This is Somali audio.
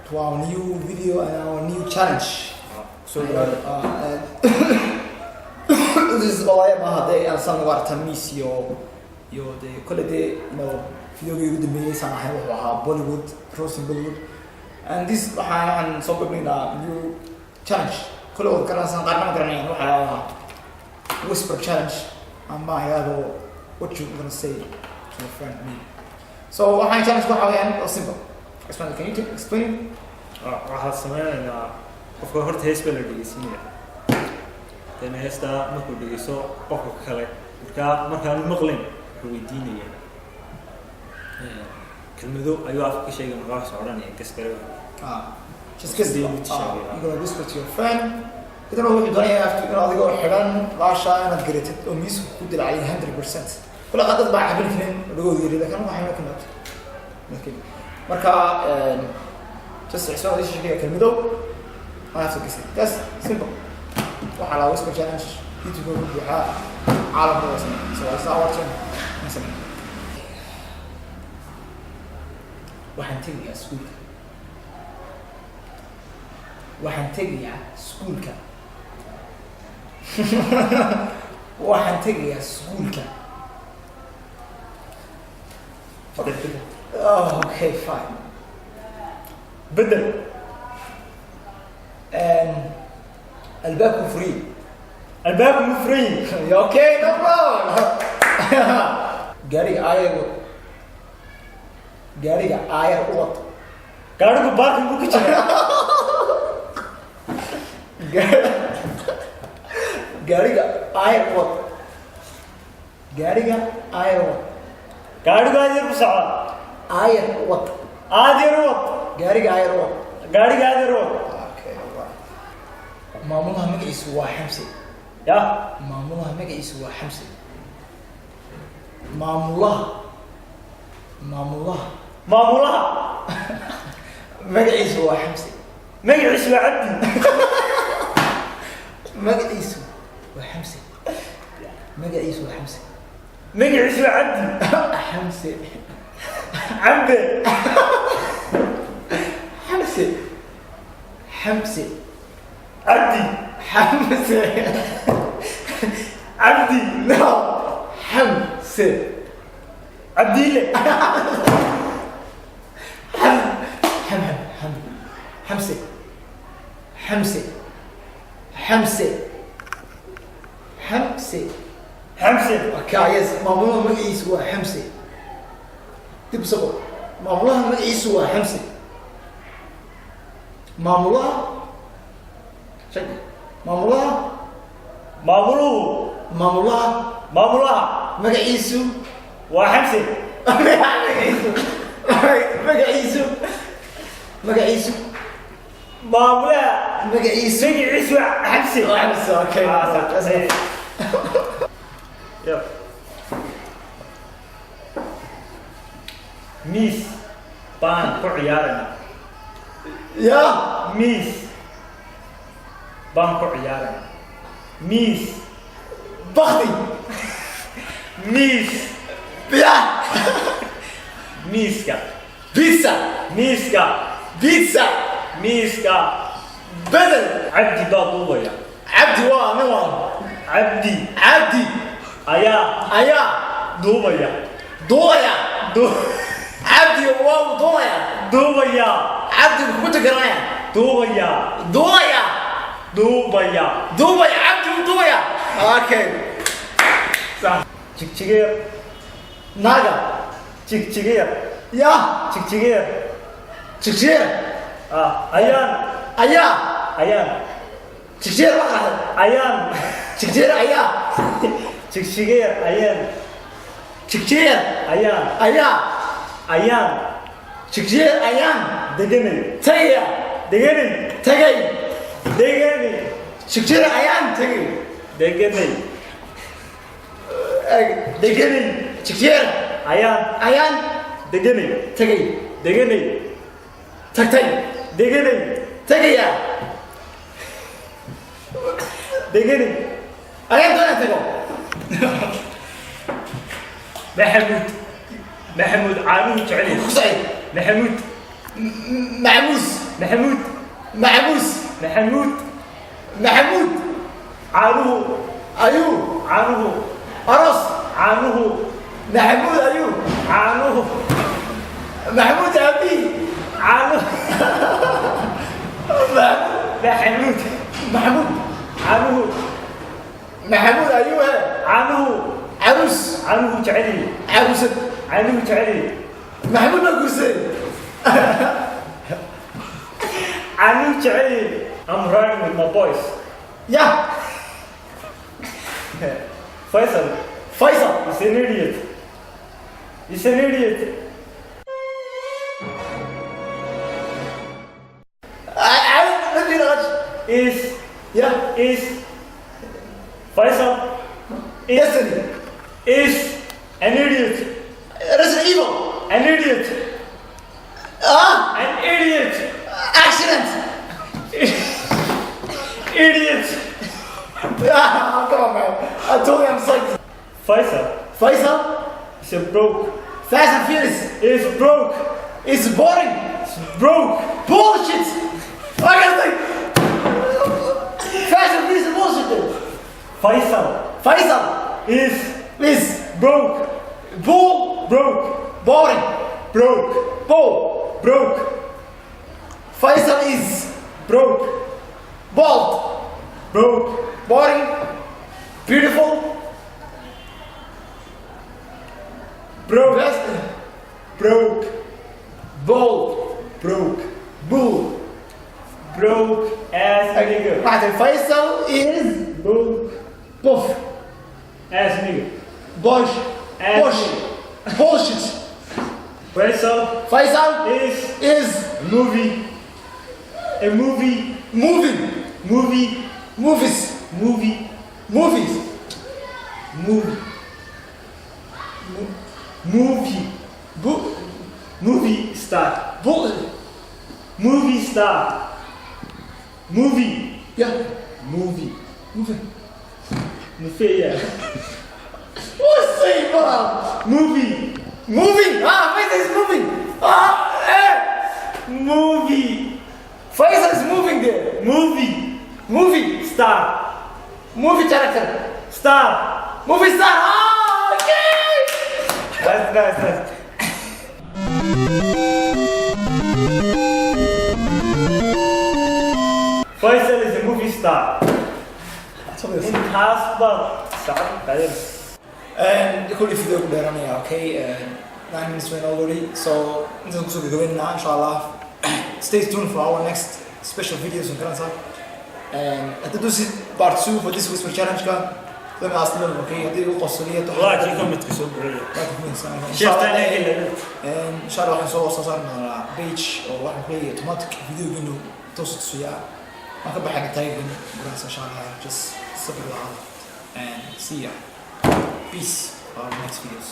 to our new video and our new challenge. So this is all I have had some work to miss your the quality, video you the main some Bollywood, crossing Bollywood. And this and so probably a new challenge. Kolo kana san karna karna waxa whisper challenge. Amma ayado what you gonna say to your friend me. So what challenge waxa weeyaan oo simple. Explain, can you explain? waxaa sameeynaa qofka horta hees baa la dhegeysiinaya tana heesta markuu dhegeyso qofka kale markaan maqlin wuxuu weydiinaya kelmado ayuu afka ka sheegay markaa soo oranaya gaskare just guess you're gonna whisper to your friend. إذا ما هو يدوني أفتح إنه أذكر حران عشان أنا قريت أميس كودل عليه 100%. كل هذا طبعا حبل اثنين رجول يريد لكن ما حيمكن لكن مركا just explain this شيء كلمته ما نفس القصة بس simple وعلى وسط challenge يوتيوب بيحاء عالم مثلا سواء صور مثلا وحنتجي سكولك وحنتجي سكولك وحنتجي سكولك okay fine بدل الباب فري الباب فري okay no problem gaariga aayar u wad gaarigu baarkin ku jira gaariga aayar u wad gaariga aayar u wad gaarigu aayar ku socda aayar u wad aayar u wad gaariga aayar u wad gaariga aayar u wad okay maamulaha magaciisu waa Xamsi ya maamulaha magaciisu waa Xamsi maamulaha magaciisu waa Xamsi magaciisu waa Cabdi magaciisu waa Xamsi magaciisu waa Xamsi magaciisu waa Xamsi Cabdi Xamsi Cabdi Xamsi Cabdi no Xamsi Abdile Xamsi Xamsi Xamsi Xamsi Xamsi okay yes maamulaha magaciisu waa Xamsi dib soo maamulaha magaciisu waa Xamsi maamulaha magaciisu waa Xamsi magaciisu maamulaha magaciisu waa Xamsi okay yeah miss baan ku ciyaarana ya miss baan ku ciyaarana miss bakti miss ya miska pizza miska بدل Cabdi baa duubaya عبدي نوع Cabdi ayaa duubaya عبدي واو duubaya عبدي كنت قرايه duubaya عبدي اوكي صح jigjigeer ناقه jigjigeer يا jigjigeer ayaan جيجير واحد ayaan جيجير ayaan jigjigeer ayaan جيجير ayaan جيجير ayaan deganay tagay جيجير ayaan tagay deganay جيجير ayaan deganay tagay tagtay tagaya deganay ayaan doonaa tago محمود عامل جعلي خصعي محمود معموس محمود محبوس محمود محمود عانوه أيوب عانوه أرس عانوه محمود أيوب عانوه محمود أبي عانوه محمود محمود عانوه محمود أيوب عانوه عروس عانوه تعلي عروسة عانوه تعلي محمود مقوسي عانوه تعلي. I'm riding with my boys. يا Faisal فيصل is an idiot. He's an idiot. نبي نغش Is يا Faisal يسني is an idiot. رسل إيفو An idiot. An idiot. accident Idiot. come on man I told you I'm psyched Faisal Faisal is a broke. Fast and Furious Is broke. it's boring Broke. bullshit I gotta think Fast and Furious is bullshit dude. Faisal Faisal is is broke. bull Broke. boring Broke. bull Broke. Faisal is Broke. bald Broke. boring beautiful Broke. best Broke. bold Broke. bull Broke ass nigga. واحد Faisal is Broke buff ass nigga. bush Ass bush bullshit Faisal Faisal is is a movie. A movie. moving Movie. movies Movie. movies Movie. Movie. bu- Movie star. bull Movie star. Movie. yeah Movie. moving Movie. Yeah. what's say bro Movie. moving Faisal is moving Movie. Faisal is moving there Movie. movie Star. movie character Star. movie star okay That's. Faisal is a movie star. In Hasbah. Saad Qadir. كل فيديو كده راني اوكي 9 minutes went already so انتم تكونوا جايبيننا ان شاء الله stay tuned for our next special videos on Kansas and هتدوسي part 2 for this whisper challenge كان زي ما اصلا اوكي هذه القصريه والله كيفكم تكسبوا بريه. ان شفت انا كده. شاء الله راح نسوي صار على بيتش او راح نبي اوتوماتيك فيديو انه توصل سياق ما كبر حق تايجن بس ان شاء الله just صبر العظم and see ya peace for our next videos